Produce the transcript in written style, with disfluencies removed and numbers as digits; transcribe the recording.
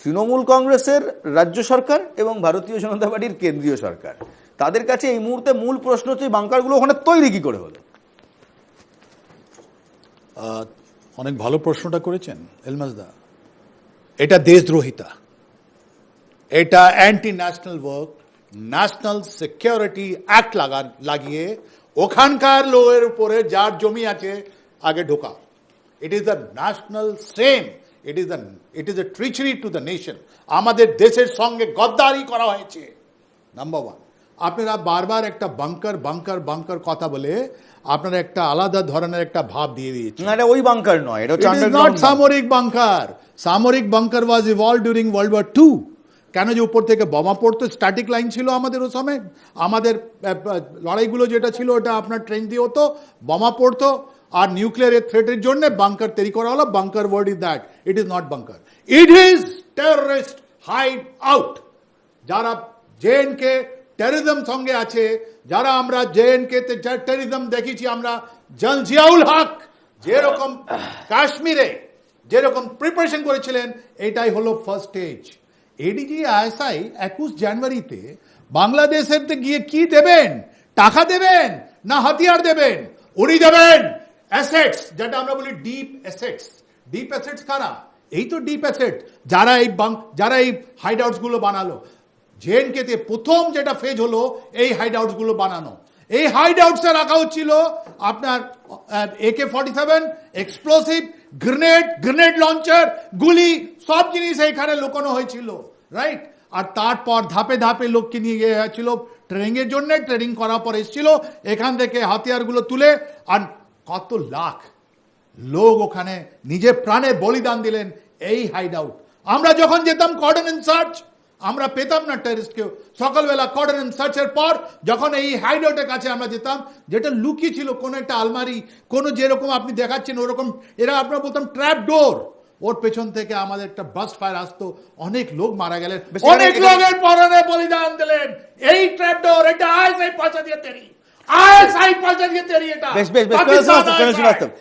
তৃণমূল কংগ্রেসের রাজ্য সরকার এবং ভারতীয় জনতা পার্টির কেন্দ্রীয় সরকার, তাদের কাছে এই মুহূর্তে মূল প্রশ্ন হচ্ছে বাংকারগুলো ওখানে তৈরি কি করে হলো। অনেক ভালো প্রশ্নটা করেছেন এলমাসদা। এটা দেশদ্রোহিতা, এটা anti national work, national security act লাগিয়ে ওখানকার লোকের উপরে যার জমি আছে আগে ঢোকা। It is the national shame, it is the treachery to the nation. আমাদের দেশের সঙ্গে গদ্দারি করা হয়েছে, নাম্বার ওয়ান। আপনারা বারবার একটা বাংকার বাংকার বাংকার কথা বলে আপনারা একটা আলাদা ধরনের একটা ভাব দিয়ে দিয়েছেন। না, এটা ওই বাংকার নয়, এটা হচ্ছে It is not সামরিক বাংকার। সামরিক bunker was evolve during world war two. কেন যে উপর থেকে বোমা পড়তো, স্ট্যাটিক লাইন ছিল আমাদের ওই সময়। আমাদের লড়াইগুলো যেটা ছিল ওটা আপনার ট্রেন দিয়ে হতো, বোমা পড়তো, আর নিউক্লিয়ার থ্রেটের জন্য বাংকার তৈরি করা হলো। Bunker word is that, it is not bunker, it is terrorist hideout. যারা জেএনকে টেররিজম সঙ্গে আছে, যারা আমরা জেএনকে তে টেররিজম দেখেছি আমরা, জিয়াউল হক যেরকম কাশ্মীরে যেরকম প্রিপারেশন করেছিলেন, এটাই হলো ফার্স্ট স্টেজ। এডিজি আইএসআই 21 জানুয়ারিতে বাংলাদেশের গিয়ে কি দেবেন? টাকা দেবেন না হাতিয়ার দেবেন? উনি দেবেন অ্যাসেটস, যেটা আমরা বলি ডিপ অ্যাসেটস। ডিপ অ্যাসেটস কারা? এই তো ডিপ অ্যাসেট যারা এই হাইড আউটস গুলো বানালো। জেএনকে তে প্রথম যেটা ফেজ হলো এই হাইড আউটস গুলো বানানো। এই হাইড আউটসে রাখা হচ্ছিল আপনার AK-47, এক্সপ্লোসিভ, গ্রেনেড লঞ্চার, গুলি, সব জিনিস এইখানে লুকানো হয়েছিল, রাইট? আর তারপর ধাপে ধাপে লোককে নিয়ে গিয়ে হয়েছিল ট্রেনিং এর জন্য। ট্রেনিং করার পর এসেছিল এখান থেকে হাতিয়ারগুলো তুলে। আর কত লাখ লোক ওখানে নিজের প্রাণে বলিদান দিলেন এই হাইড আউট। আমরা যখন যেতাম কর্ডন এন্ড সার্চ, আমরা পেতাম না টেররিস্টকেও। সকালবেলা কর্ডন এন্ড সার্চের পর যখন এই হাইড আউটের কাছে আমরা যেতাম, যেটা লুকিয়ে ছিল কোনো একটা আলমারি, কোনো যেরকম আপনি দেখাচ্ছেন ওরকম, এরা আমরা বলতাম ট্র্যাপ ডোর, ওর পেছন থেকে আমাদের একটা বাস্ট ফায়ার আসতো। অনেক লোক মারা গেলেন, অনেক লোকের পরনে বলিদান দিলেন। এই ট্র্যাপ ডোর এটা আইএসআই পয়সা দিয়ে তৈরি, আইএসআই পয়সা দিয়ে তৈরি। এটা বেশ